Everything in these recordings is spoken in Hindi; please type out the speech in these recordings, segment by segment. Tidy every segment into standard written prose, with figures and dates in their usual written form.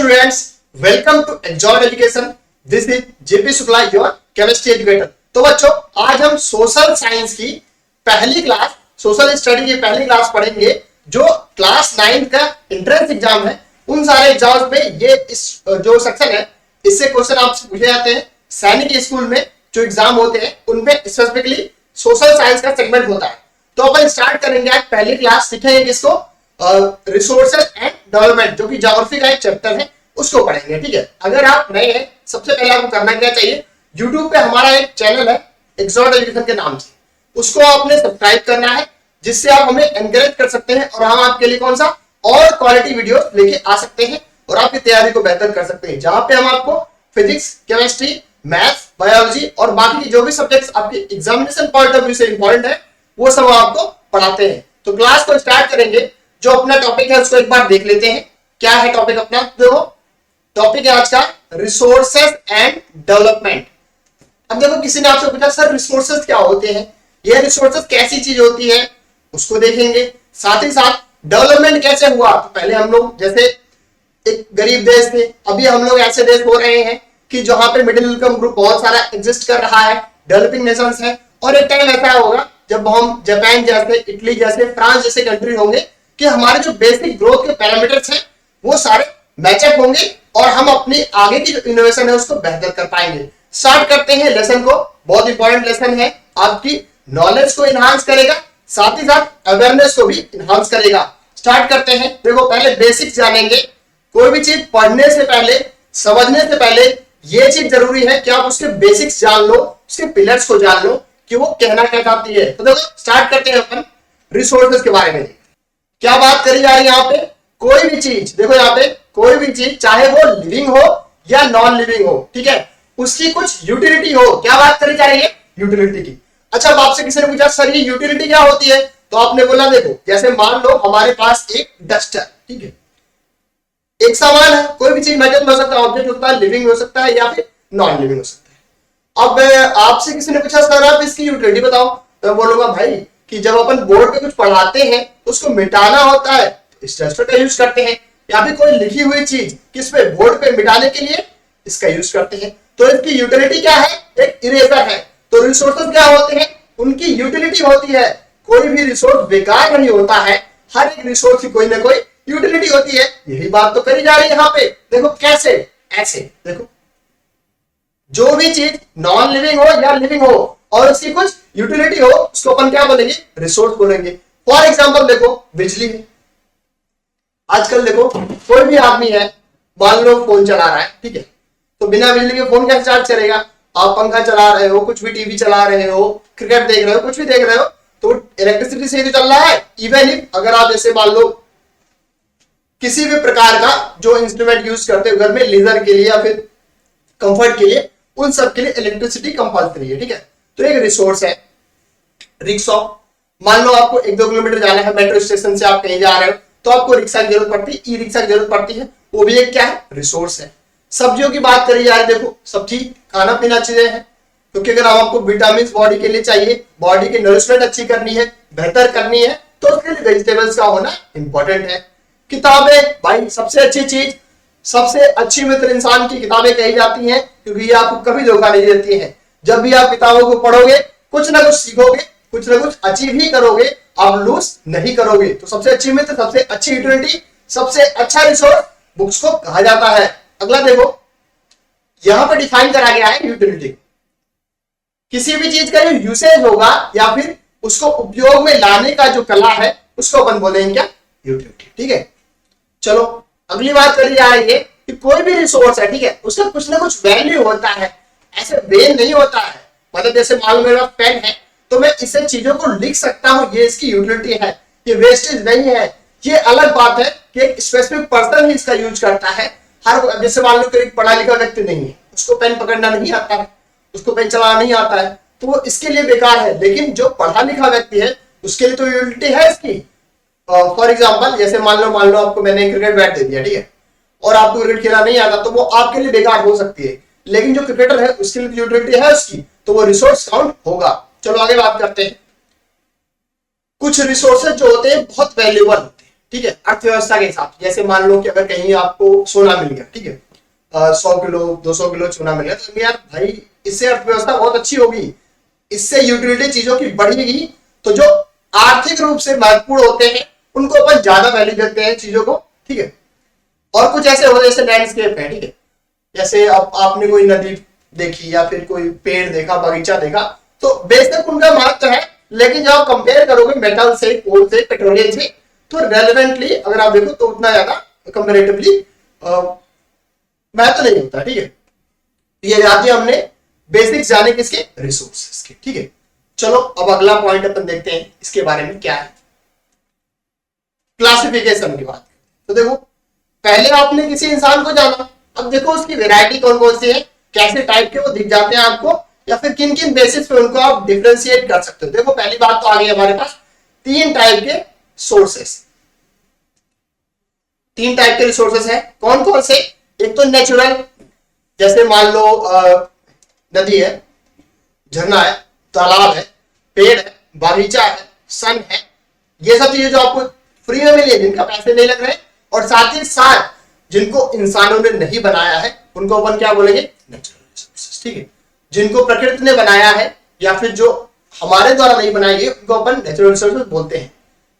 students, welcome to Enjoy Education. This is JP Shukla, your chemistry educator. तो बच्चों, आज हम सोशल साइंस की पहली क्लास, सोशल स्टडी की पहली क्लास पढ़ेंगे जो क्लास 9 का एंट्रेंस एग्जाम है। उन सारे एग्जाम्स में ये इस जो सेक्शन है इससे क्वेश्चन आपसे पूछे जाते हैं। सैनिक स्कूल में जो एग्जाम होते हैं उनमें स्पेसिफिकली सोशल साइंस का सेगमेंट होता है। तो अपन स्टार्ट करेंगे आज पहली क्लास, सीखेंगे किसको, रिसोर्सेज एंड डेवलपमेंट, जो कि ज्योग्राफी का एक चैप्टर है, उसको पढ़ेंगे। ठीक है, अगर आप नए हैं, सबसे पहले आपको करना क्या चाहिए, यूट्यूब पे हमारा एक चैनल है एक्सॉर्ट एजुकेशन के नाम से, उसको आपने सब्सक्राइब करना है, जिससे आप हमें एनकरेज कर सकते हैं और हम आपके लिए कौन सा और क्वालिटी वीडियो लेके आ सकते हैं और आपकी तैयारी को बेहतर कर सकते हैं, जहां पे हम आपको फिजिक्स, केमिस्ट्री, मैथ्स, बायोलॉजी और बाकी जो भी सब्जेक्ट्स आपके एग्जामिनेशन पॉइंट ऑफ व्यू से इंपॉर्टेंट है वो सब आपको पढ़ाते हैं। तो क्लास को स्टार्ट करेंगे। जो अपना टॉपिक है उसको एक बार देख लेते हैं। क्या है टॉपिक अपना? देखो, टॉपिक है आज का रिसोर्सेज एंड डेवलपमेंट। अब देखो, किसी ने आपसे पूछा सर रिसोर्सेज क्या होते हैं, ये रिसोर्सेज कैसी चीज होती है, उसको देखेंगे। साथ ही साथ डेवलपमेंट कैसे हुआ। तो पहले हम लोग जैसे एक गरीब देश थे, अभी हम लोग ऐसे देश हो रहे हैं कि जहां पे मिडिल इनकम ग्रुप बहुत सारा एग्जिस्ट कर रहा है, डेवलपिंग नेशंस है। और एक टाइम ऐसा होगा जब हम जापान जैसे, इटली जैसे, फ्रांस जैसे कंट्री होंगे कि हमारे जो बेसिक ग्रोथ के पैरामीटर्स हैं वो सारे मैचअप होंगे और हम अपनी आगे की जो इनोवेशन है उसको बेहतर कर पाएंगे। स्टार्ट करते हैं लेसन को। बहुत इंपॉर्टेंट लेसन है, आपकी नॉलेज को इनहांस करेगा, साथ ही साथ अवेयरनेस को भी इनहांस करेगा। स्टार्ट करते हैं। देखो, पहले बेसिक्स जानेंगे। कोई भी चीज पढ़ने से पहले, समझने से पहले ये चीज जरूरी है कि आप उसके बेसिक्स जान लो, उसके पिलर्स को जान लो कि वो कहना क्या चाहती है। तो देखो, स्टार्ट करते हैं अपन रिसोर्सेज के बारे में। क्या बात करी जा रही है यहाँ पे? कोई भी चीज, देखो यहाँ पे कोई भी चीज, चाहे वो लिविंग हो या नॉन लिविंग हो, ठीक है, उसकी कुछ यूटिलिटी हो। क्या बात करी जा रही है? यूटिलिटी की। अच्छा, अब आपसे किसी ने पूछा सर ये यूटिलिटी क्या होती है, तो आपने बोला देखो, जैसे मान लो हमारे पास एक डस्टर, ठीक है, एक सामान है, कोई भी चीज मेटल हो सकता है, ऑब्जेक्ट होता है, लिविंग हो सकता है या फिर नॉन लिविंग हो सकता है। अब आपसे किसी ने पूछा सर आप इसकी यूटिलिटी बताओ, तो मैं बोलूंगा भाई कि जब अपन बोर्ड पे कुछ पढ़ाते हैं उसको मिटाना होता है तो इस डस्टर का यूज करते हैं, या फिर कोई लिखी हुई चीज किस पे, बोर्ड पे मिटाने के लिए इसका यूज करते हैं। तो इसकी यूटिलिटी क्या है? एक इरेजर है। तो रिसोर्सेज क्या होते हैं? उनकी यूटिलिटी होती है। कोई भी रिसोर्स बेकार नहीं होता है, हर एक रिसोर्स की कोई ना कोई यूटिलिटी होती है। यही बात तो करी जा रही है यहाँ पे। देखो कैसे, ऐसे देखो, जो भी चीज नॉन लिविंग हो या लिविंग हो और उसकी कुछ यूटिलिटी हो, उसको अपन क्या बोलेंगे? रिसोर्स बोलेंगे। फॉर एग्जांपल देखो, बिजली है। आजकल देखो, कोई भी आदमी है, मान लो फोन चला रहा है, ठीक है, तो बिना बिजली के फोन कैसे चार्ज करेगा? आप पंखा चला रहे हो, कुछ भी टीवी चला रहे हो, क्रिकेट देख रहे हो, कुछ भी देख रहे हो, तो इलेक्ट्रिसिटी से ही तो चल रहा है। इवन इफ अगर आप जैसे मान लो किसी भी प्रकार का जो इंस्ट्रूमेंट यूज करते हो घर में, लीजर के लिए या फिर कंफर्ट के लिए, उन सब के लिए इलेक्ट्रिसिटी कंपल्सरी है, ठीक है। तो एक रिसोर्स है। रिक्शा, मान लो आपको 1-2 किलोमीटर जाना है, मेट्रो स्टेशन से आप कहीं जा रहे हो, तो आपको रिक्शा की जरूरत पड़ती है, ई रिक्शा की जरूरत पड़ती है, वो भी एक क्या है? रिसोर्स है। सब्जियों की बात करी जा रही है, देखो सब्जी खाना पीना चीजें हैं, क्योंकि अगर आपको विटामिन बॉडी के लिए चाहिए, बॉडी की नरिशमेंट अच्छी करनी है, बेहतर करनी है, तो उसके लिए वेजिटेबल्स का होना इंपॉर्टेंट है। किताबें, भाई सबसे अच्छी चीज, सबसे अच्छी मित्र इंसान की किताबें कही जाती हैं, क्योंकि ये आपको कभी धोखा नहीं देती हैं। जब भी आप किताबों को पढ़ोगे कुछ ना कुछ सीखोगे, कुछ ना कुछ अचीव ही करोगे, आप लूज नहीं करोगे। तो सबसे अच्छी मित्र, सबसे अच्छी यूटिलिटी, सबसे अच्छा रिसोर्स बुक्स को कहा जाता है। अगला देखो, यहां पर डिफाइन करा गया है यूटिलिटी। किसी भी चीज का जो यूसेज होगा या फिर उसको उपयोग में लाने का जो कला है, उसको अपन बोलेंगे क्या? यूटिलिटी। ठीक है, चलो अगली बात करी जा रही है कि कोई भी रिसोर्स है, ठीक है, उसका कुछ ना कुछ वैल्यू होता है, ऐसे वेन नहीं होता है। मतलब जैसे मान लो मेरे पास पेन है, तो मैं इससे चीजों को लिख सकता हूं, ये इसकी यूटिलिटी है, ये वेस्टेज नहीं है। ये अलग बात है कि एक स्पेसिफिक पर्सन ही इसका यूज करता है। हर जैसे मान लो कोई पढ़ा लिखा व्यक्ति नहीं है, उसको पेन पकड़ना नहीं आता है, उसको पेन चलाना नहीं आता है, तो वो इसके लिए बेकार है। लेकिन जो पढ़ा लिखा व्यक्ति है उसके लिए तो यूटिलिटी है इसकी। फॉर एग्जाम्पल जैसे मान लो आपको मैंने क्रिकेट बैट दे दिया, ठीक है, और आपको क्रिकेट खेलना नहीं आता, तो वो आपके लिए बेकार हो सकती है, लेकिन जो क्रिकेटर है उसके लिए यूटिलिटी है उसकी, तो वो रिसोर्स काउंट होगा। चलो आगे बात करते हैं। कुछ रिसोर्सेज जो होते हैं बहुत वैल्यूएबल होते हैं, ठीक है, अर्थव्यवस्था के हिसाब से। जैसे मान लो कि अगर कहीं आपको सोना मिल गया, ठीक है, 100 किलो 200 किलो सोना मिल गया, तो यार भाई इससे अर्थव्यवस्था बहुत अच्छी होगी, इससे यूटिलिटी चीजों की बढ़ेगी। तो जो आर्थिक रूप से महत्वपूर्ण होते हैं उनको अपन ज्यादा वैल्यू देते हैं चीजों को, ठीक है। और कुछ ऐसे हो जैसे लैंडस्केप है, ठीक है, जैसे अब आपने कोई नदी देखी या फिर कोई पेड़ देखा, बगीचा देखा, तो बेशक उनका महत्व है, लेकिन जब आप कंपेयर करोगे मेटल से, कोल से, पेट्रोलियम से, तो रेलेवेंटली अगर आप देखो तो उतना ज्यादा कंपेरेटिवली महत्व नहीं होता, ठीक है। ये जाते हमने बेसिक्स जाने किसके, रिसोर्सेस के, ठीक है। चलो अब अगला पॉइंट अपन देखते हैं इसके बारे में क्या है, क्लासिफिकेशन की बात। तो देखो पहले आपने किसी इंसान को जाना, अब देखो उसकी वैरायटी कौन कौन सी है, कैसे टाइप के वो दिख जाते हैं आपको, या फिर किन किन बेसिस पे उनको आप डिफरेंशिएट कर सकते हो। देखो पहली बात तो आ गई हमारे पास 3 टाइप के सोर्सेस, 3 टाइप के रिसोर्सेस है। कौन कौन से, एक तो नेचुरल, जैसे मान लो नदी है, झरना है, तालाब है, पेड़ है, बागीचा है, सन है, ये सब चीजें जो आपको फ्री में मिली है, जिनका पैसे नहीं लग रहे, और साथ ही साथ जिनको इंसानों ने नहीं बनाया है उनको अपन क्या बोलेंगे, नेचुरल रिसोर्सेस, ठीक है। जिनको प्रकृति ने बनाया है या फिर जो हमारे द्वारा नहीं बनाई गई उनको अपन नेचुरल रिसोर्सेस बोलते हैं।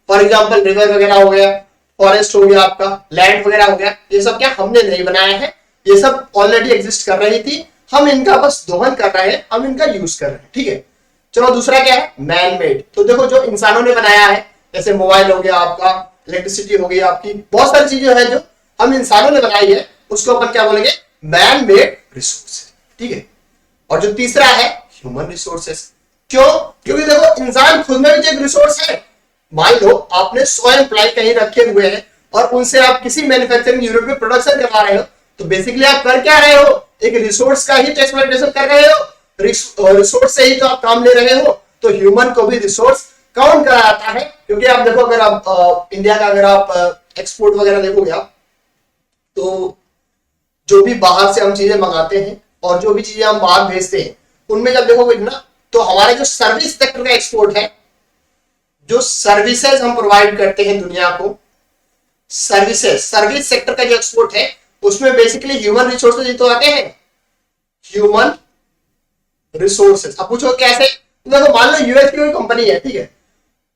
फॉर एग्जाम्पल रिवर वगैरह हो गया, फॉरेस्ट हो गया, आपका लैंड वगैरह हो गया, ये सब क्या हमने नहीं बनाया है, ये सब ऑलरेडी एग्जिस्ट कर रही थी, हम इनका बस दोहन कर रहे हैं, हम इनका यूज कर रहे हैं, ठीक है। चलो दूसरा क्या है, मैन मेड। तो देखो जो इंसानों ने बनाया है, जैसे मोबाइल हो गया आपका, इलेक्ट्रिसिटी हो गई आपकी, बहुत सारी चीजें हैं जो हम इंसानों ने बनाई है, उसको अपन क्या बोलेंगे, मैन मेड रिसोर्सेस, ठीक है। और जो तीसरा है ह्यूमन रिसोर्सेस। क्यों, क्योंकि देखो इंसान खुद में भी एक रिसोर्स है। मान लो आपने 100 एम्प्लॉय कहीं रखे हुए हैं और उनसे आप किसी मैन्युफैक्चरिंग यूनिट में प्रोडक्शन करवा रहे हो, तो बेसिकली आप कर क्या रहे हो, एक रिसोर्स का ही एक्सप्लॉइटेशन कर रहे हो, रिसोर्स से ही तो आप काम ले रहे हो। तो ह्यूमन को भी रिसोर्स काउंट करा जाता है, क्योंकि आप देखो अगर आप इंडिया का अगर आप एक्सपोर्ट वगैरह देखोगे आप, तो जो भी बाहर से हम चीजें मंगाते हैं और जो भी चीजें हम बाहर भेजते हैं, उनमें जब देखोगे ना, तो हमारे जो सर्विस सेक्टर का एक्सपोर्ट है, जो सर्विसेज हम प्रोवाइड करते हैं दुनिया को, सर्विस सेक्टर का जो एक्सपोर्ट है, उसमें बेसिकली ह्यूमन रिसोर्सेज ही तो आते हैं, ह्यूमन रिसोर्सेज। अब पूछो कैसे, तो देखो मान लो यूएस की कोई कंपनी है, ठीक है,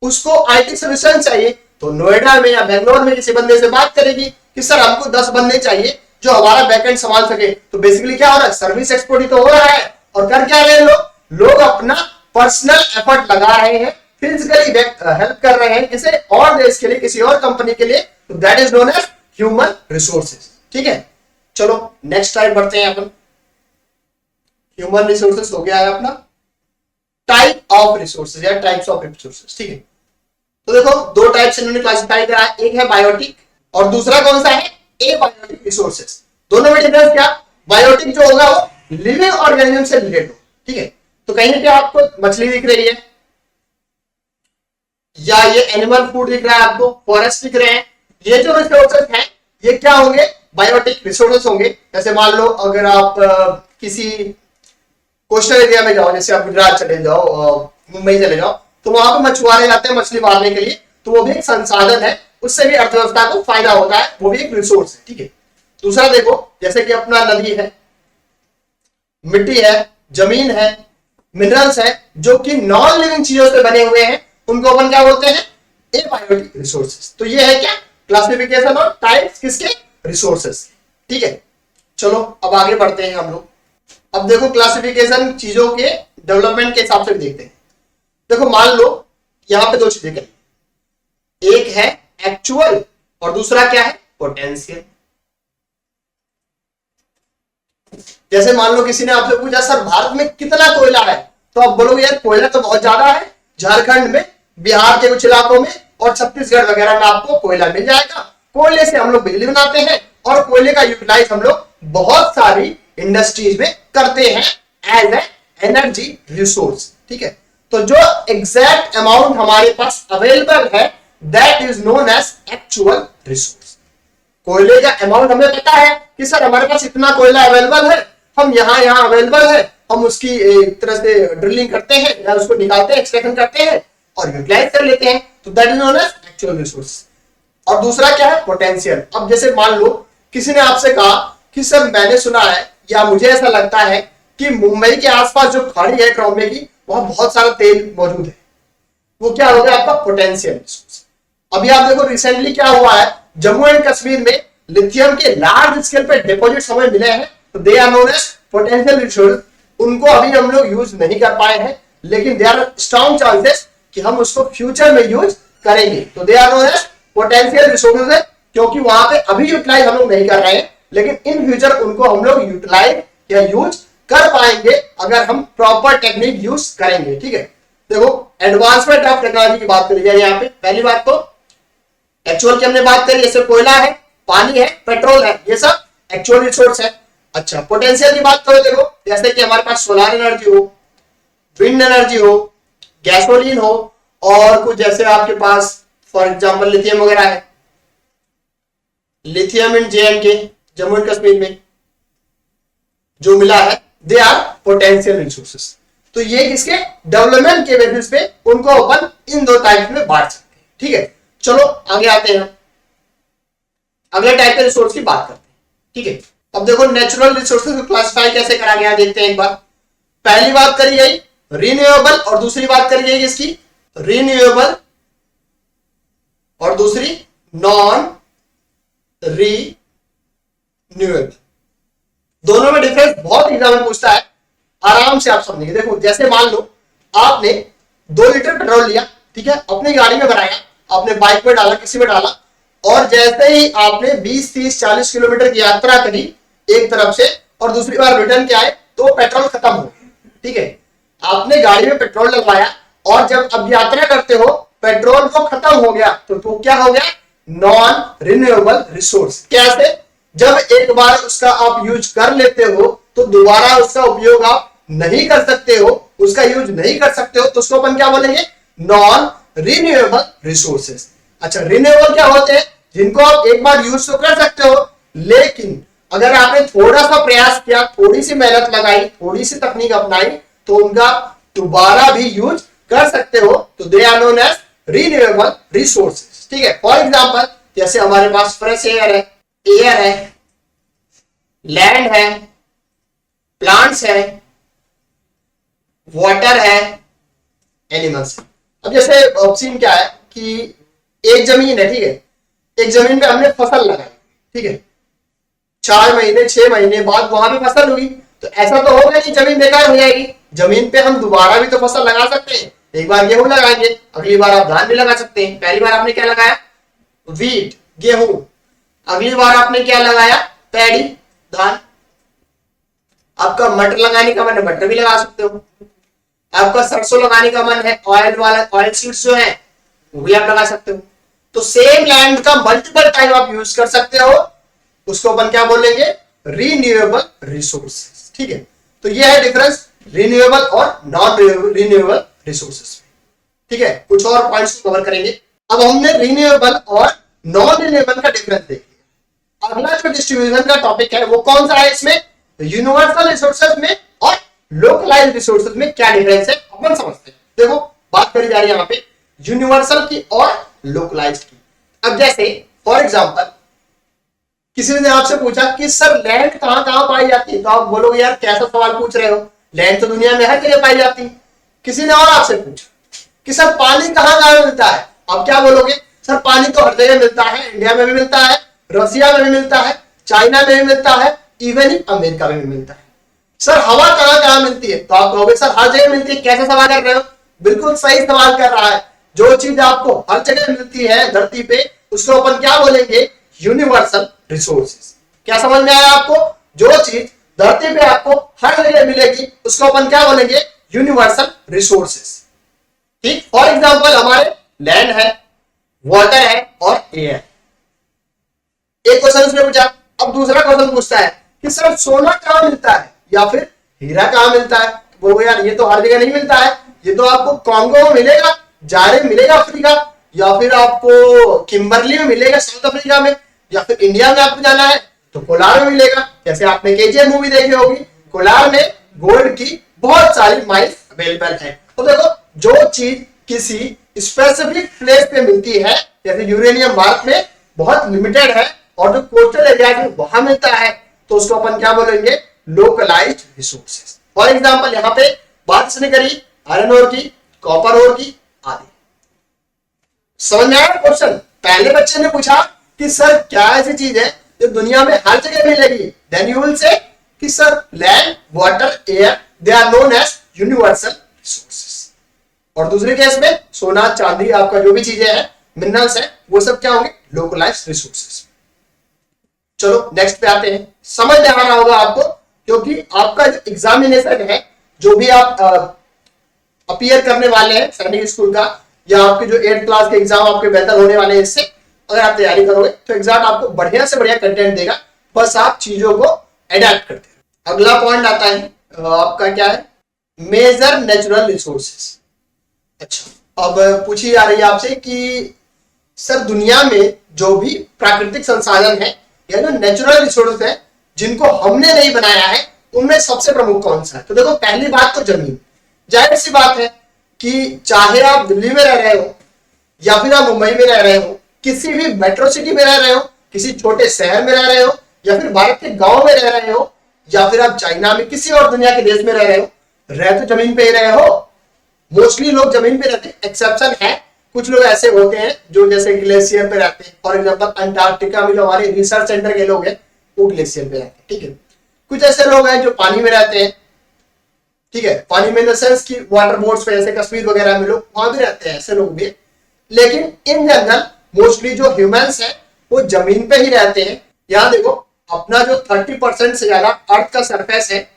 उसको आईटी सोल्यूशन चाहिए, तो नोएडा में या बेंगलोर में किसी बंदे से बात करेगी कि सर हमको 10 बंदे चाहिए जो हमारा बैकएंड संभाल सके। तो बेसिकली क्या हो रहा है, सर्विस एक्सपोर्ट ही तो हो रहा है। और कर क्या रहे हैं लोग अपना पर्सनल एफर्ट लगा रहे हैं, फिजिकली हेल्प कर रहे हैं किसी और देश के लिए, किसी और कंपनी के लिए, तो that is known as human resources, ठीक है। चलो नेक्स्ट टाइप बढ़ते हैं अपन। ह्यूमन रिसोर्सेज हो गया है अपना, टाइप ऑफ रिसोर्सेज या टाइप्स ऑफ रिसोर्सेज, ठीक है। तो देखो 2 टाइप से इन्होंने क्लासिफाई करा है, एक है बायोटिक और दूसरा कौन सा है, एबायोटिक रिसोर्सेज। दोनों में डिफरेंस क्या, बायोटिक जो होगा वो लिविंग ऑर्गेनिज्म से रिलेटेड हो, ठीक है। तो कहीं पे आपको मछली दिख रही है, या ये एनिमल फूड दिख रहा है आपको, फॉरेस्ट दिख रहे हैं, ये जो रिसोर्सेज हैं ये क्या होंगे, बायोटिक रिसोर्सेज होंगे। जैसे मान लो अगर आप किसी कोस्टल एरिया में जाओ, जैसे आप गुजरात चले जाओ, मुंबई चले जाओ, तो वहां पे मछुआरे जाते हैं मछली मारने के लिए, तो वो भी एक संसाधन है, उससे भी अर्थव्यवस्था को फायदा होता है, वो भी एक रिसोर्स है, ठीक है। दूसरा देखो जैसे कि अपना नदी है, मिट्टी है, जमीन है, मिनरल्स है, जो कि नॉन लिविंग चीजों से बने हुए हैं, उनको अपन क्या बोलते हैं, एबायोटिक रिसोर्सेज। तो ये है क्या, क्लासिफिकेशन और टाइप्स किसके, रिसोर्सेज, ठीक है। चलो अब आगे बढ़ते हैं हम लोग। अब देखो क्लासिफिकेशन चीजों के डेवलपमेंट के हिसाब से भी देखते हैं। देखो मान लो यहां पे 2 चीजें करें, एक है एक्चुअल और दूसरा क्या है, पोटेंशियल। जैसे मान लो किसी ने आपसे पूछा सर भारत में कितना कोयला है, तो आप बोलोगे यार कोयला तो बहुत ज्यादा है, झारखंड में, बिहार के कुछ इलाकों में और छत्तीसगढ़ वगैरह में आपको कोयला मिल जाएगा। कोयले से हम लोग बिजली बनाते हैं और कोयले का यूटिलाइज हम लोग बहुत सारी इंडस्ट्रीज में करते हैं एज ए एनर्जी रिसोर्स, ठीक है। तो जो एग्जैक्ट अमाउंट हमारे पास अवेलेबल है that is known as actual resource. कोयले का अमाउंट हमें पता है कि सर हमारे पास इतना कोयला अवेलेबल है, हम यहां अवेलेबल है, हम उसकी एक तरह से ड्रिलिंग करते हैं या उसको निकालते हैं, एक्सट्रैक्शन करते हैं और यूटिलाइज कर लेते हैं, तो that is known as actual resource. और दूसरा क्या है, पोटेंशियल। अब जैसे मान लो किसी ने आपसे कहा कि सर मैंने सुना है या मुझे ऐसा लगता है कि मुंबई के आसपास जो खाड़ी है क्रोमे की, वहां बहुत सारा तेल मौजूद है, वो क्या हो गया आपका पोटेंशियल रिसोर्स। अभी आप देखो रिसेंटली क्या हुआ है, जम्मू एंड कश्मीर में लिथियम के लार्ज स्केल पे डिपॉजिट हमें मिले हैं, तो they are known as potential resource. उनको अभी हम लोग यूज नहीं कर पाए हैं, लेकिन दे आर स्ट्रॉन्ग चांसेस कि हम उसको फ्यूचर में यूज करेंगे, तो they are known as potential resources है, क्योंकि वहां पे अभी यूटिलाइज हम लोग नहीं कर रहे हैं, लेकिन इन फ्यूचर उनको हम लोग यूटिलाइज या यूज कर पाएंगे अगर हम प्रॉपर टेक्निक यूज करेंगे। ठीक है, देखो एडवांसमेंट ऑफ टेक्नोलॉजी की बात करी जाए यहाँ पे, पहली बात तो एक्चुअल की हमने बात करी, जैसे कोयला है, पानी है, पेट्रोल है, ये सब एक्चुअल रिसोर्स है। अच्छा, पोटेंशियल की बात करो, देखो जैसे कि हमारे पास सोलर एनर्जी हो, विंड एनर्जी हो, गैसोलीन हो, और कुछ जैसे आपके पास फॉर एग्जांपल लिथियम वगैरह है, lithium in JNK Jammu and Kashmir में जो मिला है, दे आर पोटेंशियल रिसोर्सेस। तो ये किसके डेवलपमेंट के बेसिस पे उनको अपन इन दो टाइप में बांट सकते हैं। ठीक है, चलो आगे आते हैं, अगले टाइप के रिसोर्स की बात करते हैं। ठीक है, अब देखो नेचुरल रिसोर्सेज को क्लासिफाई कैसे करा गया देखते हैं एक बार। पहली बात करी गई रिन्यूएबल और दूसरी बात करी गई इसकी रिन्यूएबल और दूसरी नॉन रिन्यूएबल। दोनों में डिफरेंस बहुत एग्जाम में पूछता है, आराम से आप समझेंगे। देखो जैसे मान लो आपने 2 लीटर पेट्रोल लिया, ठीक है, अपनी गाड़ी में भराया, आपने बाइक में डाला, किसी में डाला, और जैसे ही आपने 20, 30, 40 किलोमीटर की यात्रा करी एक तरफ से और दूसरी बार रिटर्न के आए तो पेट्रोल खत्म हो गया। ठीक है, आपने गाड़ी में पेट्रोल लगवाया और जब अब यात्रा करते हो पेट्रोल को खत्म हो गया, तो क्या हो गया, नॉन रिन्यूएबल रिसोर्स। कैसे, जब एक बार उसका आप यूज कर लेते हो तो दोबारा उसका उपयोग आप नहीं कर सकते हो, उसका यूज नहीं कर सकते हो, तो उसको अपन क्या बोलेंगे, नॉन रिन्यूएबल रिसोर्सेस। अच्छा, रिन्यूएबल क्या होते हैं, जिनको आप एक बार यूज तो कर सकते हो, लेकिन अगर आपने थोड़ा सा प्रयास किया, थोड़ी सी मेहनत लगाई, थोड़ी सी तकनीक अपनाई, तो उनका दोबारा भी यूज कर सकते हो, तो they are known as renewable resources. ठीक है, फॉर एग्जांपल जैसे हमारे पास फ्रेश एयर है, एयर है, लैंड है, प्लांट्स है, वाटर है, एनिमल्स। अब जैसे सीन क्या है कि एक जमीन है, ठीक है, एक जमीन पे हमने फसल लगाई, ठीक है, 4 महीने 6 महीने बाद वहां पे फसल हुई, तो ऐसा तो होगा नहीं जमीन बेकार हो जाएगी। जमीन पे हम दोबारा भी तो फसल लगा सकते हैं, एक बार गेहूं लगाएंगे, अगली बार आप धान भी लगा सकते हैं। पहली बार आपने क्या लगाया, वीट गेहूं, अगली बार आपने क्या लगाया, पैडी धान। आपका मटर लगाने का मन है, मटर भी लगा सकते हो। आपका सरसों लगाने का मन है, ऑयल वाला ऑयल सीड्स जो है वो भी आप लगा सकते हो। तो सेम लैंड का मल्टीपल टाइम आप यूज कर सकते हो, उसको अपन क्या बोलेंगे, रिन्यूएबल रिसोर्सेस। ठीक है, तो ये है डिफरेंस रिन्यूएबल और नॉन रिन्यूएबल रिसोर्सेस। ठीक है, कुछ और पॉइंट्स कवर करेंगे। अब हमने रिन्यूएबल और नॉन रिन्यूएबल का डिफरेंस देख लिया। अगला जो डिस्ट्रीब्यूशन का टॉपिक है वो कौन सा है, इसमें यूनिवर्सल रिसोर्सेज में और लोकलाइज्ड रिसोर्सेज में क्या डिफरेंस है अपन समझते हैं। देखो बात करी जा रही है यहाँ पे यूनिवर्सल की और लोकलाइज्ड की। अब जैसे फॉर एग्जांपल किसी ने आपसे पूछा कि सर लैंड कहां कहां पाई जाती है, तो आप बोलोगे यार कैसा सवाल पूछ रहे हो, लैंड तो दुनिया में हर जगह पाई जाती है। किसी ने और आपसे पूछा कि सर पानी कहां कहां मिलता है, आप क्या बोलोगे, सर पानी तो हर जगह मिलता है, इंडिया में भी मिलता है, रशिया में भी मिलता है, चाइना में भी मिलता है, इवन अमेरिका में भी मिलता है। सर हवा कहां कहां मिलती है, तो आप कहोगे सर हर जगह मिलती है। कैसे सवाल कर रहे हो, बिल्कुल सही सवाल कर रहा है। जो चीज आपको हर जगह मिलती है धरती पे, उसको अपन क्या बोलेंगे, यूनिवर्सल रिसोर्सेज। क्या समझ में आया आपको, जो चीज धरती पे आपको हर जगह मिलेगी उसको अपन क्या बोलेंगे, यूनिवर्सल रिसोर्सेज। ठीक, फॉर एग्जांपल हमारे लैंड है, वाटर है और एयर। एक क्वेश्चन उसने पूछा, अब दूसरा क्वेश्चन पूछता है कि सर सोना कहां मिलता है या फिर हीरा कहां मिलता है। बोलो यार ये तो हर जगह नहीं मिलता है, ये तो आपको कॉन्गो में मिलेगा, जारे मिलेगा अफ्रीका, या फिर आपको किम्बरली में मिलेगा साउथ अफ्रीका में, या फिर इंडिया में आपको जाना है तो कोलार में मिलेगा। जैसे आपने KGF मूवी देखी होगी, कोलार में गोल्ड की बहुत सारी माइंस अवेलेबल है। तो देखो जो चीज किसी स्पेसिफिक प्लेस पे मिलती है, जैसे यूरेनियम भारत में बहुत लिमिटेड है और जो कोस्टल एरिया में वहां मिलता है तो उसको अपन क्या बोलेंगे, लोकलाइज्ड रिसोर्सेज। फॉर एग्जांपल यहाँ पे बात इसने करी आयरन ओर की, कॉपर ओर की आदि। समझ में आया क्वेश्चन? पहले बच्चे ने पूछा कि सर क्या ऐसी चीज है जो दुनिया में हर जगह मिलेगी, देन यू विल से कि sir land, water, air, they are known as universal resources. और दूसरे केस में सोना, चांदी, आपका जो भी चीजें हैं, मिनरल्स हैं, वो सब क्या होंगे, लोकलाइज्ड रिसोर्सेज। चलो नेक्स्ट पे आते हैं। समझ में आ रहा होगा आपको, क्योंकि आपका जो एग्जामिनेशन है, जो भी आप अपीयर करने वाले हैं सैनिक स्कूल का, या आपके जो 8th क्लास के एग्जाम आपके बेहतर होने वाले हैं, इससे अगर आप तैयारी करोगे तो एग्जाम आपको बढ़िया से बढ़िया कंटेंट देगा, बस आप चीजों को अडेप्ट करते हैं। अगला पॉइंट आता है आपका क्या है, मेजर नेचुरल रिसोर्सेज। अच्छा, अब पूछी जा रही है आपसे कि सर दुनिया में जो भी प्राकृतिक संसाधन है या जो नेचुरल रिसोर्स है जिनको हमने नहीं बनाया है, उनमें सबसे प्रमुख कौन सा है? तो देखो, पहली बात तो जमीन। जाहिर सी बात है कि चाहे आप दिल्ली में रह रहे हो या फिर आप मुंबई में रह रहे हो, किसी भी मेट्रो सिटी में रह रहे हो, किसी छोटे शहर में रह रहे हो, या फिर भारत के गांव में रह रहे हो, या फिर आप चाइना में किसी और दुनिया के देश में रह रहे हो, रह तो जमीन पे ही रहे हो। मोस्टली लोग जमीन पे रहते हैं, एक्सेप्शन है, कुछ लोग ऐसे होते हैं जो जैसे ग्लेशियर पे रहते हैं। फॉर एग्जांपल अंटार्कटिका में जो हमारे रिसर्च सेंटर के लोग हैं वो ग्लेशियर पे रहते हैं, ठीक है। कुछ ऐसे लोग हैं जो पानी में रहते हैं, ठीक है, पानी में इन द सेंस की वाटर बोर्ड्स पे, जैसे कश्मीर वगैरह में लोग वहां भी रहते हैं, ऐसे लोग भी। लेकिन इन जनरल मोस्टली जो ह्यूमंस हैं वो जमीन पे ही रहते हैं। यहां देखो, अपना जो 30% से ज्यादा अर्थ का सरफेस है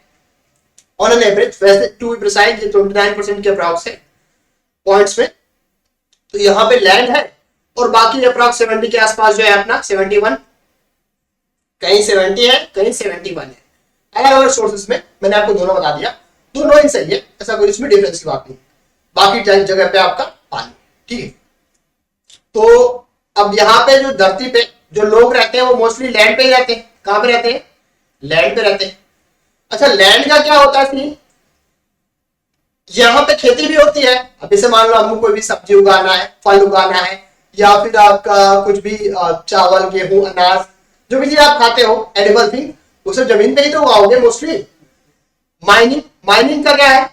ऑन एन एवरेज, वैसे टू बी प्रिसाइज 29% के अप्रॉक्स है पॉइंट्स में, तो यहाँ पे लैंड है, और बाकी अप्रॉक्स 70 के आसपास जो है अपना 71, कहीं 70 है, कहीं 71 है। अलग अलग सोर्सेस में मैंने आपको दोनों बता दिया, दोनों ही सही है, ऐसा कोई इसमें डिफरेंस की बात नहीं। बाकी जगह पे आपका पानी, ठीक है। तो अब यहाँ पे जो धरती पे जो लोग रहते हैं वो मोस्टली लैंड पे ही रहते हैं। कहां पे रहते हैं? लैंड पे रहते हैं। अच्छा, लैंड का क्या होता है सीन? यहाँ पे खेती भी होती है। अब जैसे मान लो हमको कोई भी सब्जी उगाना है, फल उगाना है, या फिर आपका कुछ भी चावल, गेहूं, अनाज, जो भी चीज आप खाते हो एडिबल थिंग, वो सब जमीन पे ही तो उगाओगे मोस्टली। माइनिंग का क्या है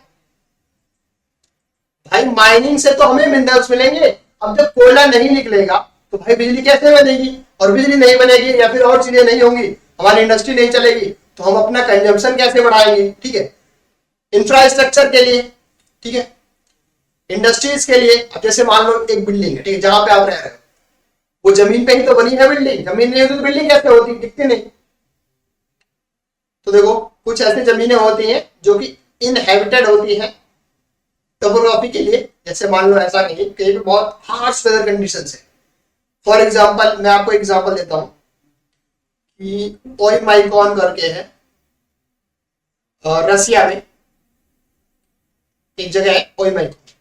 भाई? माइनिंग से तो हमें मिनरल्स मिलेंगे। अब जब कोयला नहीं निकलेगा तो भाई बिजली कैसे बनेगी? और बिजली नहीं बनेगी या फिर और चीजें नहीं होंगी, हमारी इंडस्ट्री नहीं चलेगी, तो हम अपना कंजम्पशन कैसे बढ़ाएंगे? ठीक है, इंफ्रास्ट्रक्चर के लिए, ठीक है, इंडस्ट्रीज के लिए। अब जैसे मान लो एक बिल्डिंग है, ठीक है, जहां पे आप रह रहे हो, वो जमीन पे ही तो बनी है बिल्डिंग। जमीन नहीं होती तो बिल्डिंग कैसे होती? दिखती नहीं। तो देखो, कुछ ऐसी जमीनें होती हैं जो कि इनहेबिटेड होती हैं टोपोग्राफी के लिए। जैसे मान लो ऐसा नहीं, कहीं पे बहुत हार्श वेदर कंडीशंस है। फॉर एग्जांपल मैं आपको एग्जांपल देता हूं कि ओइमाइकॉन करके है रसिया में एक जगह है ओइमाइकॉन,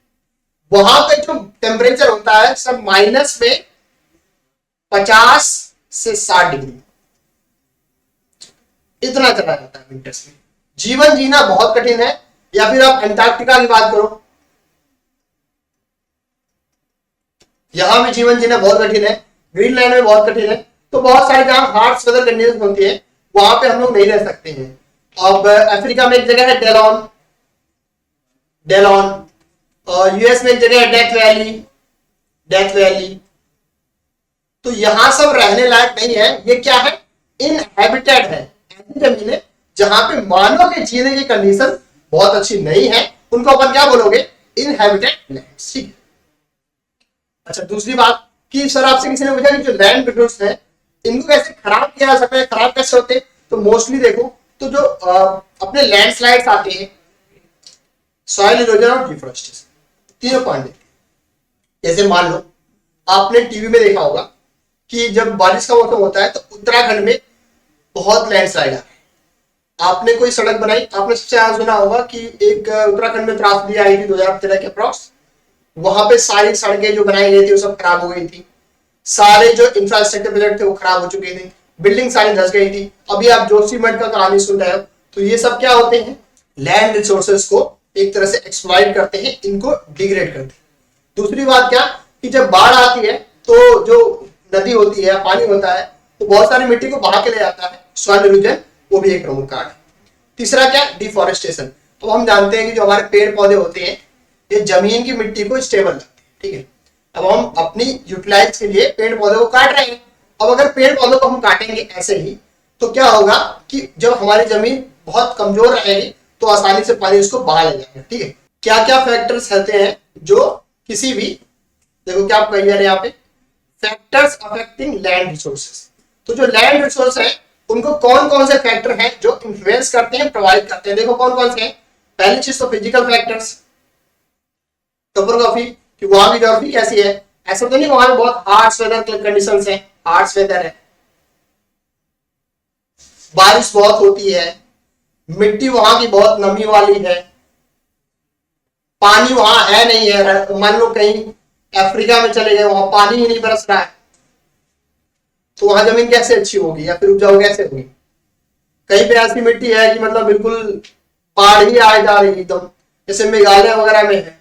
वहां पे जो टेम्परेचर होता है सब माइनस में 50 से 60 डिग्री, इतना चला जाता है विंटर्स में। जीवन जीना बहुत कठिन है। या फिर आप अंटार्कटिका की बात करो, यहां भी जीवन जीना बहुत कठिन है। ग्रीनलैंड में बहुत कठिन है। तो बहुत सारे जहां हार्श वेदर कंडीशन होती है वहां पे हम लोग नहीं रह सकते हैं। अब अफ्रीका में एक जगह है डेलॉन, और यूएस में एक जगह है डेथ वैली। तो यहां सब रहने लायक नहीं है। ये क्या है? इनहैबिटेड है। ऐसी जमीन है जहां पे मानव के जीने की कंडीशन बहुत अच्छी नहीं है, उनको अपन क्या बोलोगे? इनहैबिटेड लैंड्स, ठीक है। अच्छा, दूसरी बात कि सर आपसे किसी ने पूछा कि जो लैंड रिसोर्स है इनको कैसे खराब किया जा सकता है, खराब कैसे होते हैं? तो मोस्टली देखो, तो जो अपने लैंडस्लाइड्स आते हैं, सॉइल इरोजन और डिफॉरेस्टेशन, तीनों पॉइंट देखते हैं। जैसे मान लो आपने टीवी में देखा होगा कि जब बारिश का मौसम होता है तो उत्तराखंड में बहुत लैंडस्लाइड आ गए। आपने कोई सड़क बनाई, आपने सबसे ज्यादा सुना होगा कि एक उत्तराखंड में त्रासदी आई थी 2013 के अप्रॉक्स। वहां पे सारी सड़कें जो बनाई गई थी वो सब खराब हो गई थी। सारे जो इंफ्रास्ट्रक्चर प्रोजेक्ट थे वो खराब हो चुके थे, बिल्डिंग सारी धस गई थी। अभी आप जोशीमठ का कहानी सुन रहे हो। तो ये सब क्या होते हैं? लैंड रिसोर्सेज को एक तरह से एक्सप्लॉइट करते हैं, इनको डिग्रेड करते हैं। दूसरी बात क्या कि जब बाढ़ आती है तो जो नदी होती है, पानी होता है, तो बहुत सारी मिट्टी को बहा के ले जाता है। सॉइल इरोजन वो भी एक प्रमुख कारण है। तीसरा क्या, डिफॉरेस्टेशन। तो हम जानते हैं कि जो हमारे पेड़ पौधे होते हैं ये जमीन की मिट्टी को स्टेबल रखते हैं, ठीक है। अब हम अपनी यूटिलाइज के लिए पेड़ पौधों को काट रहे हैं। अब अगर पेड़ पौधों को हम काटेंगे ऐसे ही तो क्या होगा कि जब हमारी जमीन बहुत कमजोर रहेगी तो आसानी से पानी उसको बहा ले जाएगा, ठीक है। क्या क्या फैक्टर्स रहते हैं जो किसी भी, देखो क्या कह रहे हैं यहाँ पे, फैक्टर्स अफेक्टिंग लैंड रिसोर्सेस। तो जो लैंड रिसोर्स है उनको कौन कौन से फैक्टर हैं जो इन्फ्लुएंस करते हैं, प्रोवाइड करते हैं। देखो कौन कौन से हैं। पहली चीज तो फिजिकल फैक्टर्स, टोपोग्राफी कि वहां की ज्योग्राफी कैसी है। ऐसा तो नहीं वहां पे बहुत हार्श वेदर कंडीशंस है, हार्श वेदर है, बारिश बहुत होती है, मिट्टी वहां की बहुत नमी वाली है, पानी वहां है नहीं है। मान लो कहीं अफ्रीका में चले गए, वहां पानी ही नहीं बरस रहा है, तो वहां जमीन कैसे अच्छी होगी या फिर उपजाऊ कैसे होगी। कहीं पे ऐसी मिट्टी है कि मतलब बिल्कुल पहाड़ ही आ जा रही एकदम, जैसे मेघालय वगैरह में है,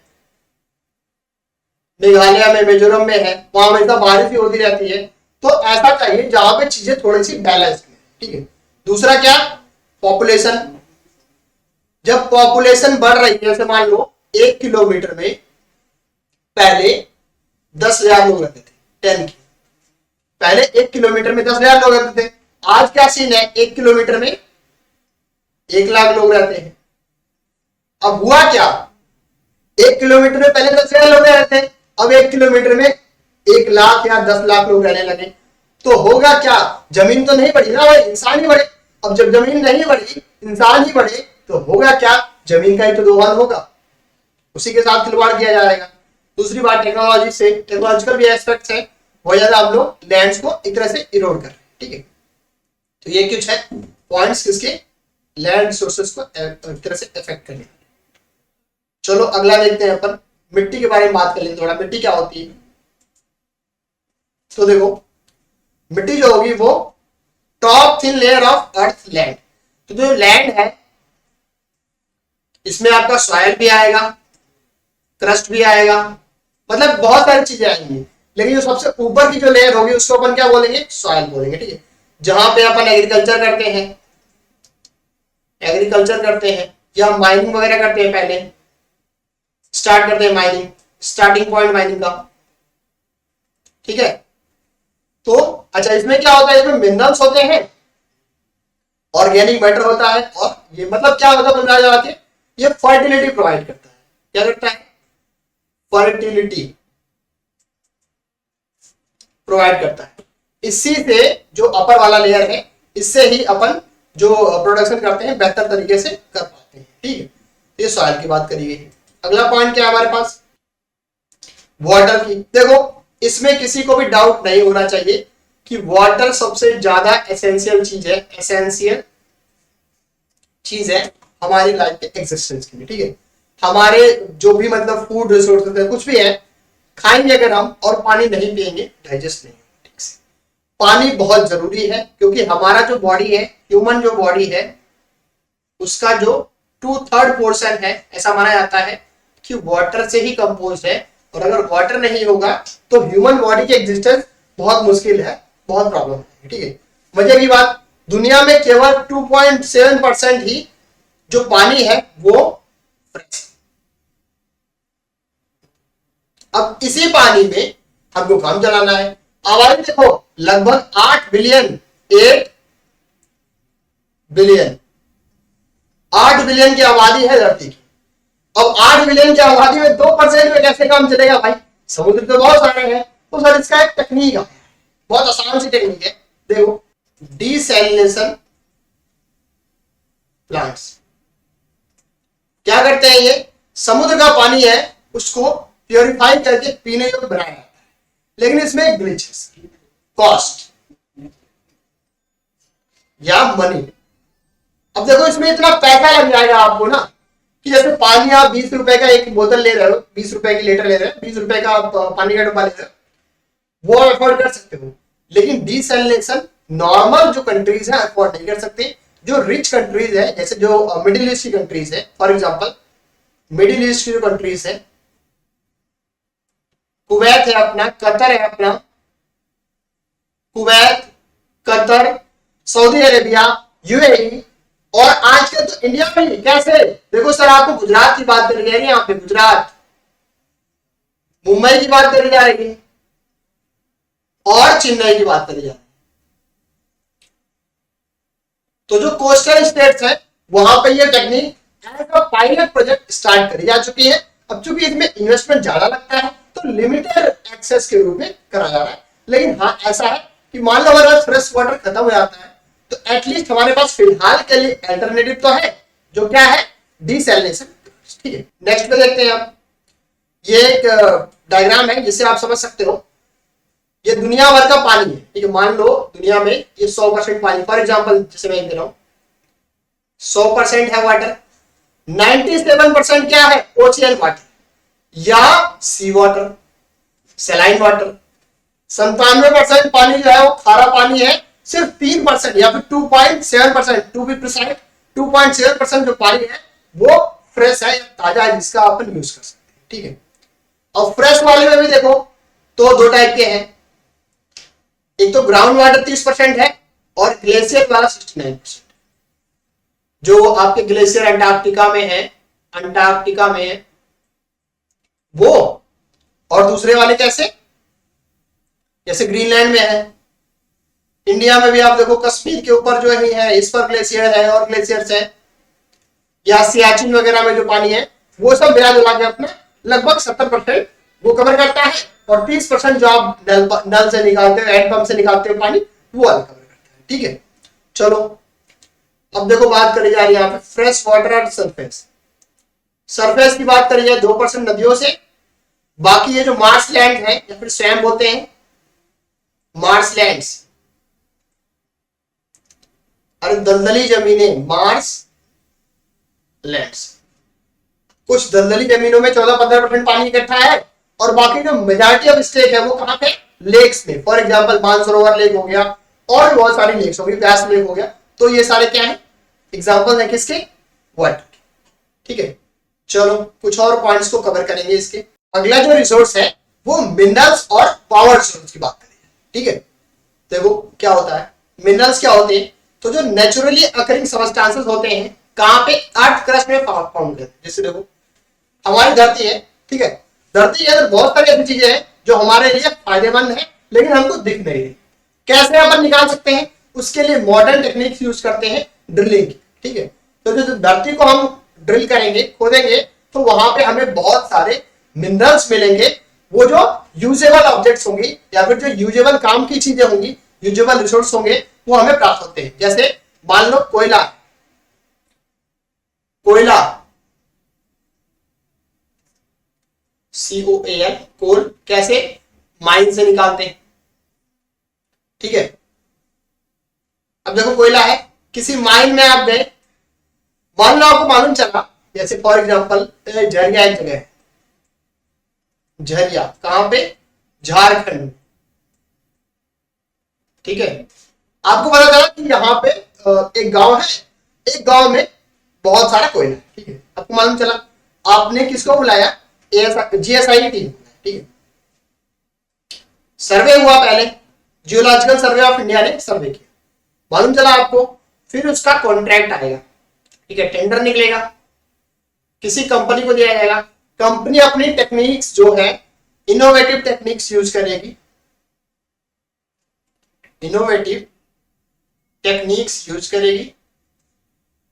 मेघालय में, मिजोरम में है, वहां हमेशा बारिश ही होती रहती है। तो ऐसा चाहिए जहां पे चीजें थोड़ी सी बैलेंस है, ठीक है। दूसरा क्या, पॉपुलेशन। जब पॉपुलेशन बढ़ रही है, जैसे मान लो 1 किलोमीटर में पहले 10,000 लोग रहते थे, 10 की, पहले 1 किलोमीटर में 10,000 लोग रहते थे। आज क्या सीन है, 1 किलोमीटर में 1 लाख लोग रहते हैं। अब हुआ क्या, 1 किलोमीटर में पहले 10,000 लोग रहते थे, अब 1 किलोमीटर में 1 लाख या 10 लाख लोग रहने लगे। तो होगा क्या, जमीन तो नहीं बढ़ी ना भाई, इंसान ही बढ़े। अब जब जमीन नहीं बढ़ी, इंसान ही बढ़े, तो होगा क्या, जमीन का ही तो दोहन होगा, उसी के साथ खिलवाड़ किया जाएगा। दूसरी बात, टेक्नोलॉजी से, टेक्नोलॉजिकल भी एस्पेक्ट्स है, बहुत ज्यादा आप लोग लैंड्स को एक तरह से इरोड कर रहे हैं, ठीक है। तो ये कुछ है पॉइंट्स किसके, लैंड रिसोर्सेज को एक तरह से इफेक्ट करने। चलो अगला देखते हैं अपन, मिट्टी के बारे में बात कर लेते थोड़ा। मिट्टी क्या होती है, तो देखो मिट्टी जो होगी वो top thin layer of earth land. तो जो लैंड है इसमें आपका सॉइल भी आएगा, क्रस्ट भी आएगा, मतलब बहुत सारी चीजें आएंगी। लेकिन जो सबसे ऊपर की जो लेयर होगी उसको अपन क्या बोलेंगे, सॉइल बोलेंगे, ठीक है। जहां पे अपन एग्रीकल्चर करते हैं, या माइनिंग वगैरह करते हैं, पहले स्टार्ट करते हैं माइनिंग, स्टार्टिंग पॉइंट माइनिंग का, ठीक है। तो अच्छा, इसमें क्या होता है, इसमें मिनरल्स होते हैं, ऑर्गेनिक मैटर होता है, और ये मतलब क्या होता है बता जाके, ये फर्टिलिटी प्रोवाइड करता है। क्या करता है, फर्टिलिटी प्रोवाइड करता है। इसी से जो अपर वाला लेयर है, इससे ही अपन जो प्रोडक्शन करते हैं बेहतर तरीके से कर पाते हैं, ठीक है। ये सॉइल की बात करी गई। अगला पॉइंट क्या है हमारे पास, वाटर की। देखो इसमें किसी को भी डाउट नहीं होना चाहिए कि वाटर सबसे ज्यादा एसेंशियल चीज है हमारी लाइफ के एग्जिस्टेंस के लिए, ठीक है। हमारे जो भी मतलब फूड रिसोर्सेज है, कुछ भी है, खाएंगे अगर हम और पानी नहीं पिएंगे, डाइजेस्ट नहीं होगा ठीक से। पानी बहुत जरूरी है, क्योंकि हमारा जो बॉडी है, ह्यूमन जो बॉडी है, उसका जो 2/3 पोर्शन है, ऐसा माना जाता है कि वाटर से ही कंपोज है। और अगर वाटर नहीं होगा तो ह्यूमन बॉडी की एग्जिस्टेंस बहुत मुश्किल है, बहुत प्रॉब्लम है, ठीक है। मजे की बात, दुनिया में केवल 2.7% ही जो पानी है वो फ्रेश। अब इसी पानी में हमको काम चलाना है। आबादी देखो लगभग 8 बिलियन 8 बिलियन की आबादी है धरती की। अब 8 बिलियन की आबादी में 2% में कैसे काम चलेगा भाई, समुद्र तो बहुत सारे हैं। तो सर इसका एक टेक्निक है, बहुत आसान सी टेक्निक है। देखो डिसैलिनेशन प्लांट्स क्या करते हैं, ये समुद्र का पानी है उसको प्योरीफाई करके पीने योग्य बनाया जाता है। लेकिन इसमें एक ग्लिच है, कॉस्ट या मनी। अब देखो इसमें इतना पैसा लग जाएगा आपको ना, कि जैसे पानी आप 20 रुपए का एक बोतल ले रहे हो, 20 रुपए की लीटर ले रहे हो, 20 रुपए का पानी का डब्बा ले रहे हो, वो अफोर्ड कर सकते हो। लेकिन डिसैलिनेशन नॉर्मल जो कंट्रीज है अफोर्ड नहीं कर सकते। जो रिच कंट्रीज है, जैसे जो मिडिल ईस्ट की कंट्रीज है, फॉर एग्जांपल मिडिल ईस्ट की जो कंट्रीज है, कुवैत है अपना, कतर है अपना, Kuwait, Qatar, Saudi Arabia, UAE और आजकल तो इंडिया में ही। कैसे? देखो सर, आपको गुजरात की बात करी जा रही है, यहाँ पे गुजरात, मुंबई की बात करी जा रही है और चेन्नई की बात करी जा रही है। तो जो कोस्टल स्टेट्स है वहां पे ये technique as a pilot project start करी जा चुकी है। अब चूंकि इसमें इन्वेस्टमेंट ज्यादा लगता है तो लिमिटेड एक्सेस के रूप में करा जा रहा है। लेकिन हाँ, ऐसा है कि मान लो हमारा फ्रेश वाटर खत्म हो जाता है तो एटलीस्ट हमारे पास फिलहाल के लिए अल्टरनेटिव तो है, जो क्या है, डिसैलिनेशन। ठीक है, नेक्स्ट पे देखते हैं आप। ये एक डायग्राम है जिससे आप समझ सकते हो। ये दुनिया भर का पानी है। ठीक है, मान लो दुनिया में ये 100% पानी, फॉर एग्जांपल जैसे मैं दे रहा हूं 100% है वाटर, 97% क्या है, ओशियन वाटर या सी वाटर, सैलाइन वाटर। 97% पानी जो है वो खारा पानी है। सिर्फ 3% या फिर 2.7%, टू बी प्रिसाइज 2.7% जो पानी है वो फ्रेश है या ताजा है, जिसका अपन यूज कर सकते हैं। ठीक है, और फ्रेश वाले में भी देखो तो दो टाइप के हैं। एक तो ग्राउंड वाटर 30% है और ग्लेशियर वाला 69%, जो आपके ग्लेशियर अंटार्कटिका में है, अंटार्कटिका में है वो। और दूसरे वाले कैसे, जैसे ग्रीनलैंड में है, इंडिया में भी आप देखो कश्मीर के ऊपर जो है इस पर ग्लेशियर है और ग्लेशियर्स है, या सियाचिन वगैरह में जो पानी है वो सब मिला जुला के अपना लगभग 70% वो कवर करता है और 30% जो आप नल से निकालते हो, हैंडपंप से निकालते हो पानी, वो वाला कवर करता है। ठीक है, चलो अब देखो बात करी जा रही है यहाँ पे फ्रेश वाटर और सरफेस। सरफेस की बात करी जाए 2% नदियों से, बाकी ये जो मार्श लैंड है या फिर स्वैम्प होते हैं, मार्श लैंड्स, अरे दलदली जमीनें, मार्श लैंड्स। कुछ दलदली जमीनों में 14-15% पानी इकट्ठा है और बाकी जो मेजॉरिटी ऑफ स्टेक है वो कहां पे, लेक्स में। फॉर एग्जांपल मानसरोवर लेक हो गया और भी बहुत सारी लेक्स हो गई, व्यास लेक हो गया। तो ये सारे क्या है, एग्जांपल है किसके, वाटर के। ठीक है, चलो कुछ और पॉइंट्स को कवर करेंगे इसके। अगला जो रिसोर्स है वो मिनरल्स और पावर रिसोर्स की बात करेंगे। ठीक है, देखो क्या होता है, मिनरल्स क्या होते हैं, तो जो नेचुरली अकरिंग सबस्टेंसेस होते हैं कहां पे, अर्थ क्रस्ट में फाउंड करते हैं। जैसे देखो हमारी धरती है, ठीक है, धरती के अंदर बहुत सारी ऐसी चीजें हैं जो हमारे लिए फायदेमंद है लेकिन हमको दिख नहीं रही। कैसे अपन निकाल सकते हैं, उसके लिए मॉडर्न टेक्निक्स यूज करते हैं, ड्रिलिंग। ठीक है, तो जो धरती को हम ड्रिल करेंगे, खोदेंगे, तो वहां पे हमें बहुत सारे मिनरल्स मिलेंगे। वो जो यूजेबल ऑब्जेक्ट्स होंगी या फिर जो यूजेबल काम की चीजें होंगी, यूजेबल रिसोर्स होंगे, वो हमें प्राप्त होते हैं। जैसे मान लो कोयला, कोयला COAL, कोल, कैसे, माइन से निकालते हैं। ठीक है, अब देखो कोयला है, किसी माइन में आप गए, मान लो आपको मालूम चला, जैसे फॉर एग्जांपल झरिया एक जगह है, झरिया कहां पे, झारखंड में। ठीक है, आपको पता चला कि यहाँ पे एक गांव है, एक गांव में बहुत सारा कोयला। ठीक है, आपको मालूम चला, आपने किसको बुलाया, GSI की टीम। ठीक है, सर्वे हुआ, पहले जियोलॉजिकल सर्वे ऑफ इंडिया ने सर्वे किया, मालूम चला आपको, फिर उसका कॉन्ट्रैक्ट आएगा। ठीक है, टेंडर निकलेगा, किसी कंपनी को दिया जाएगा। कंपनी अपनी टेक्निक्स जो है, इनोवेटिव टेक्निक्स यूज करेगी, इनोवेटिव टेक्निक्स यूज करेगी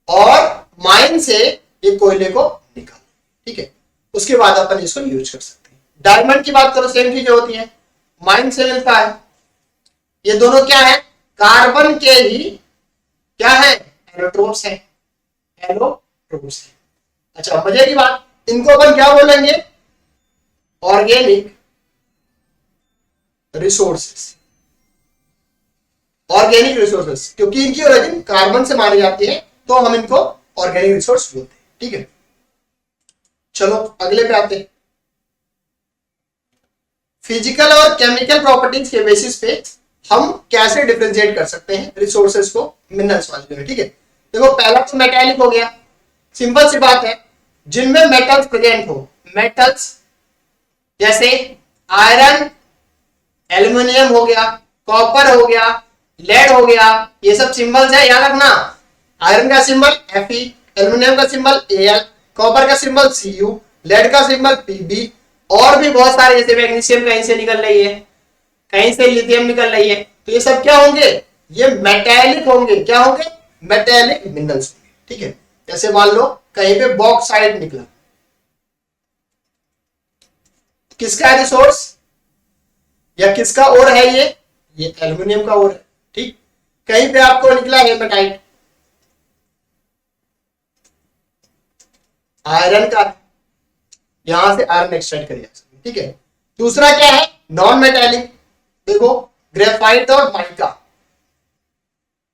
और माइन से ये कोयले को निकाल। ठीक है, उसके बाद अपन इसको यूज कर सकते हैं। डायमंड की बात करो, सेम चीजें होती है, माइन से मिलता है। ये दोनों क्या है, कार्बन के ही क्या है, एलोट्रोप्स है, एलोट्रोप्स है। अच्छा, मजे की बात, इनको अपन क्या बोलेंगे, ऑर्गेनिक रिसोर्सेस, ऑर्गेनिक रिसोर्सेस, क्योंकि इनकी ओरिजिन कार्बन से मानी जाती है तो हम इनको ऑर्गेनिक रिसोर्स बोलते हैं। ठीक है, चलो अगले पे आते हैं। फिजिकल और केमिकल प्रॉपर्टीज के बेसिस पे हम कैसे डिफरेंशिएट कर सकते हैं रिसोर्सेज को मिनरल्स वाले में। ठीक है, देखो पहला तो मेटालिक हो गया, सिंपल सी बात है, जिनमें मेटल्स प्रेजेंट हो, मेटल्स जैसे आयरन, एल्यूमिनियम हो गया, कॉपर हो गया, लेड हो गया, ये सब सिंबल्स है, याद रखना। आयरन का सिंबल Fe, एल्यूमिनियम का सिंबल Al, कॉपर का सिंबल Cu, लेड का सिंबल Pb, और भी बहुत सारे, जैसे मैग्नीशियम कहीं से निकल रही है, कहीं से लिथियम निकल रही है, तो ये सब क्या होंगे, ये मेटेलिक होंगे। क्या होंगे, मेटेलिक मिनरल्स। ठीक है, जैसे मान लो कहीं पे बॉक्साइट निकला, किसका है रिसोर्स, या किसका ओर है, ये एल्यूमिनियम का ओर है। ठीक, कहीं पे आपको निकला हेमाटाइट, आयरन का, यहां से आयरन एक्सट्रैक्ट करिए। ठीक है, दूसरा क्या है, नॉन मेटेलिक। देखो ग्रेफाइट और माइका,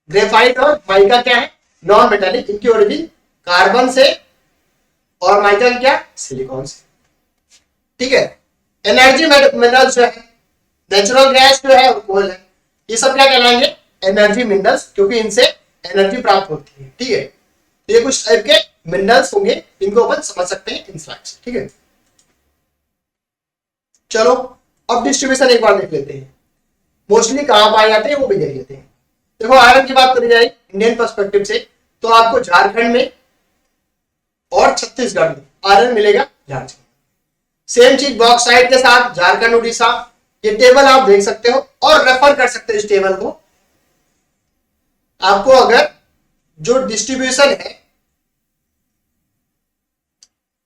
ग्रेफाइट और माइका क्या है, नॉन मेटेलिक, इनकी ओरिजिन कार्बन से, और माइका की क्या, सिलिकॉन से। ठीक है, एनर्जी मिनरल्स जो है, नेचुरल गैस जो है, कोल है, ये सब क्या कहलाएंगे, एनर्जी मिनरल्स, क्योंकि इनसे एनर्जी प्राप्त होती है। ठीक है, ये कुछ टाइप के मिनरल्स होंगे, इनको अपन समझ सकते हैं इन स्लाइड्स। ठीक है, चलो अब डिस्ट्रीब्यूशन एक बार देख लेते हैं, मोस्टली कहां पाए जाते हैं वो भी देख लेते हैं। देखो आयरन की बात करी जाए इंडियन पर्सपेक्टिव से, तो आपको झारखंड में और छत्तीसगढ़ में आयरन मिलेगा, झारखंड। सेम चीज बॉक्साइट के साथ झारखंड, उड़ीसा। ये टेबल आप देख सकते हो और रेफर कर सकते हो इस टेबल को। आपको अगर जो डिस्ट्रीब्यूशन है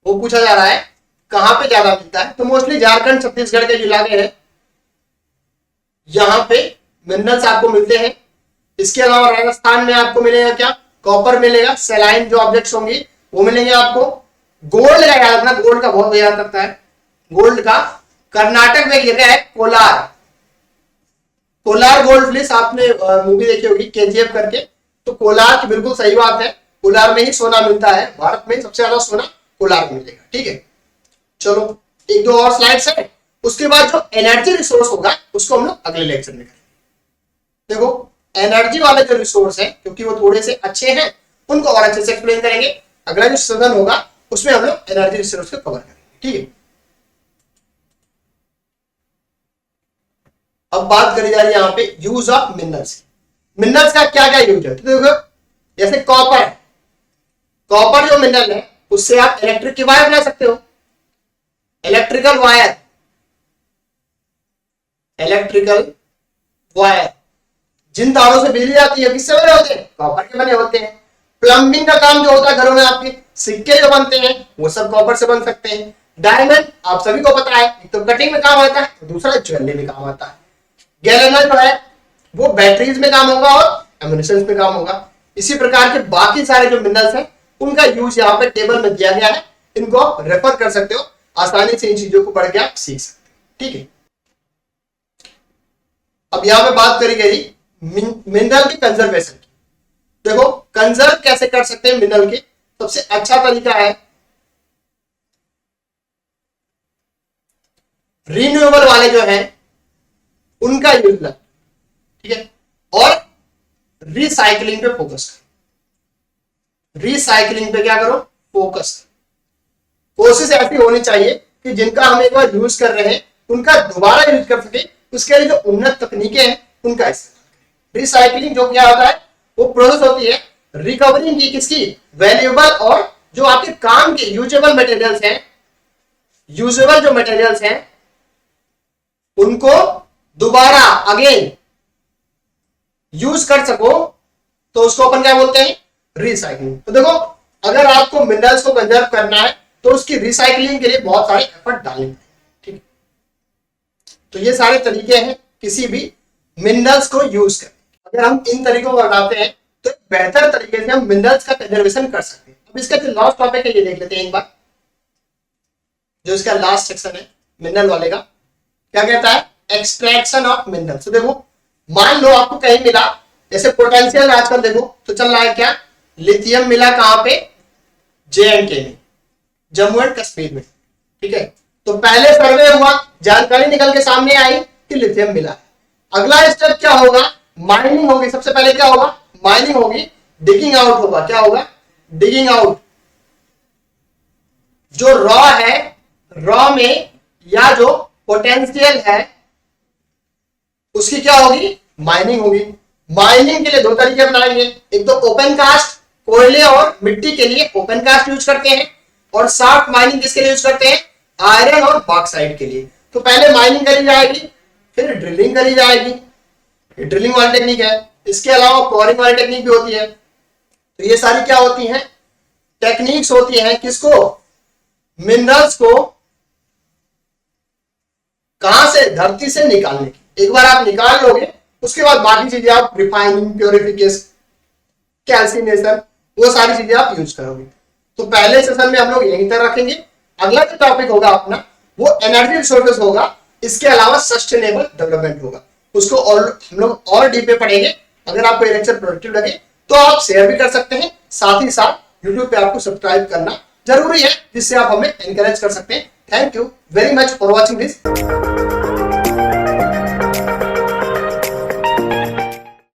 वो पूछा जा रहा है कहां पे ज्यादा मिलता है, तो मोस्टली झारखंड छत्तीसगढ़ के इलाके हैं, यहां पे मिनरल्स आपको मिलते हैं। इसके अलावा राजस्थान में आपको मिलेगा क्या, कॉपर मिलेगा, सेलाइन जो ऑब्जेक्ट्स होंगी वो मिलेंगे आपको। गोल्ड का याद रखना, गोल्ड का बहुत याद रखता है, गोल्ड का कर्नाटक में एक जगह है कोलार, कोलार गोल्ड प्लीज, आपने मूवी देखी होगी केजीएफ करके, तो कोलार की बिल्कुल सही बात है, कोलार में ही सोना मिलता है, भारत में सबसे ज्यादा सोना कोलार में मिलेगा। ठीक है, चलो एक दो और स्लाइड्स है, उसके बाद जो एनर्जी रिसोर्स होगा उसको हम लोग अगले लेक्चर में करेंगे। देखो एनर्जी वाले जो रिसोर्स है, क्योंकि वो थोड़े से अच्छे हैं, उनको और अच्छे से एक्सप्लेन करेंगे। अगला जो सेशन होगा उसमें हम लोग एनर्जी रिसोर्स को कवर करेंगे। ठीक है, अब बात करी जा रही है यहाँ पे यूज ऑफ मिनरल्स। मिनरल्स का क्या क्या यूज है, तो देखो जैसे कॉपर, कॉपर जो मिनरल है उससे आप इलेक्ट्रिक की वायर बना सकते हो, इलेक्ट्रिकल वायर, इलेक्ट्रिकल वायर, जिन तारों से बिजली आती है किससे बने होते हैं, कॉपर के बने होते हैं। प्लम्बिंग का काम जो होता है घरों में, आपके सिक्के जो बनते हैं वो सब कॉपर से बन सकते हैं। डायमंड आप सभी को पता है, एक तो कटिंग में काम आता है, दूसरा ज्वेलरी में काम आता है। गैलेनल जो है वो बैटरीज में काम होगा और एम्यूनिशंस में काम होगा। इसी प्रकार के बाकी सारे जो मिनरल्स हैं उनका यूज यहाँ पे टेबल में दिया गया है, इनको आप रेफर कर सकते हो, आसानी से इन चीजों को पढ़ के आप सीख सकते हो। ठीक है, अब यहाँ पे बात करी गई मिनरल की कंजर्वेशन की। देखो कंजर्व कैसे कर सकते हैं मिनरल की, सबसे अच्छा तरीका है रिन्यूएबल वाले जो हैं उनका यूज करें। ठीक है, और रिसाइकलिंग पे फोकस करो, रिसाइकलिंग पे क्या करो, फोकस करो। कोशिश ऐसी होनी चाहिए कि जिनका हम एक बार यूज कर रहे हैं उनका दोबारा यूज कर सके, उसके लिए जो उन्नत तकनीकें हैं उनका इस्तेमाल। रिसाइकलिंग जो क्या होता है, वो प्रोसेस होती है रिकवरिंग की, किसकी, वैल्यूएबल और जो आपके काम के यूजेबल मटेरियल्स हैं, यूजेबल जो मटेरियल्स हैं उनको दोबारा अगेन यूज कर सको, तो उसको अपन क्या बोलते हैं, रिसाइकलिंग। तो देखो अगर आपको मिनरल्स को कंजर्व करना है तो उसकी रिसाइकलिंग के लिए बहुत सारे एफर्ट डालने पड़ेंगे। ठीक, तो ये सारे तरीके हैं किसी भी मिनरल्स को यूज करने। अगर हम इन तरीकों को अपनाते हैं तो बेहतर तरीके से हम मिनरल्स का कंजर्वेशन कर सकते हैं। अब इसका जो लास्ट टॉपिक है ये देख लेते हैं एक बार, जो इसका लास्ट सेक्शन है मिनरल वाले का, क्या कहता है, एक्सट्रैक्शन ऑफ मिनरल्स। तो देखो मान लो आपको कहीं मिला, जैसे पोटेंशियल आजकल देखो तो चल रहा है क्या, लिथियम मिला कहां पे, JNK में, जम्मू एंड कश्मीर में। ठीक है, तो पहले सर्वे हुआ, जानकारी निकल के सामने आई कि लिथियम मिला। अगला स्टेप क्या होगा, माइनिंग होगी। सबसे पहले क्या होगा, माइनिंग होगी, डिगिंग आउट होगा। क्या होगा, डिगिंग आउट। जो रॉ है, रॉ में या जो पोटेंशियल है उसकी क्या होगी, माइनिंग होगी। माइनिंग के लिए दो तरीके अपनाएंगे, एक तो ओपन कास्ट, कोयले और मिट्टी के लिए ओपन कास्ट यूज करते हैं, और शाफ्ट माइनिंग किसके लिए यूज करते हैं, आयरन और बॉक्साइट के लिए। तो पहले माइनिंग करी जाएगी, फिर ड्रिलिंग करी जाएगी, ड्रिलिंग वाली टेक्निक है। इसके अलावा कोरिंग वाली टेक्निक भी होती है। तो ये सारी क्या होती हैं, टेक्निक्स होती हैं किसको, मिनरल्स को कहां से, धरती से निकालने की। एक बार आप निकाल लोगे उसके बाद बाकी चीजें आप रिफाइनिंग, प्योरिफिकेशन, कैल्सिनेशन, वो सारी चीजें आप यूज करोगे। तो पहले सेशन में हम लोग यहीं तक रखेंगे। अगला जो टॉपिक होगा अपना वो एनर्जी रिसोर्सेज होगा, इसके अलावा सस्टेनेबल डेवलपमेंट होगा। उसको और हम लोग और डीप में पढ़ेंगे। अगर आपको ये लेक्चर प्रोडक्टिव लगे तो आप शेयर भी कर सकते हैं, साथ ही साथ यूट्यूब पे आपको सब्सक्राइब करना जरूरी है, जिससे आप हमें एनकरेज कर सकते हैं। Thank you very much for watching this.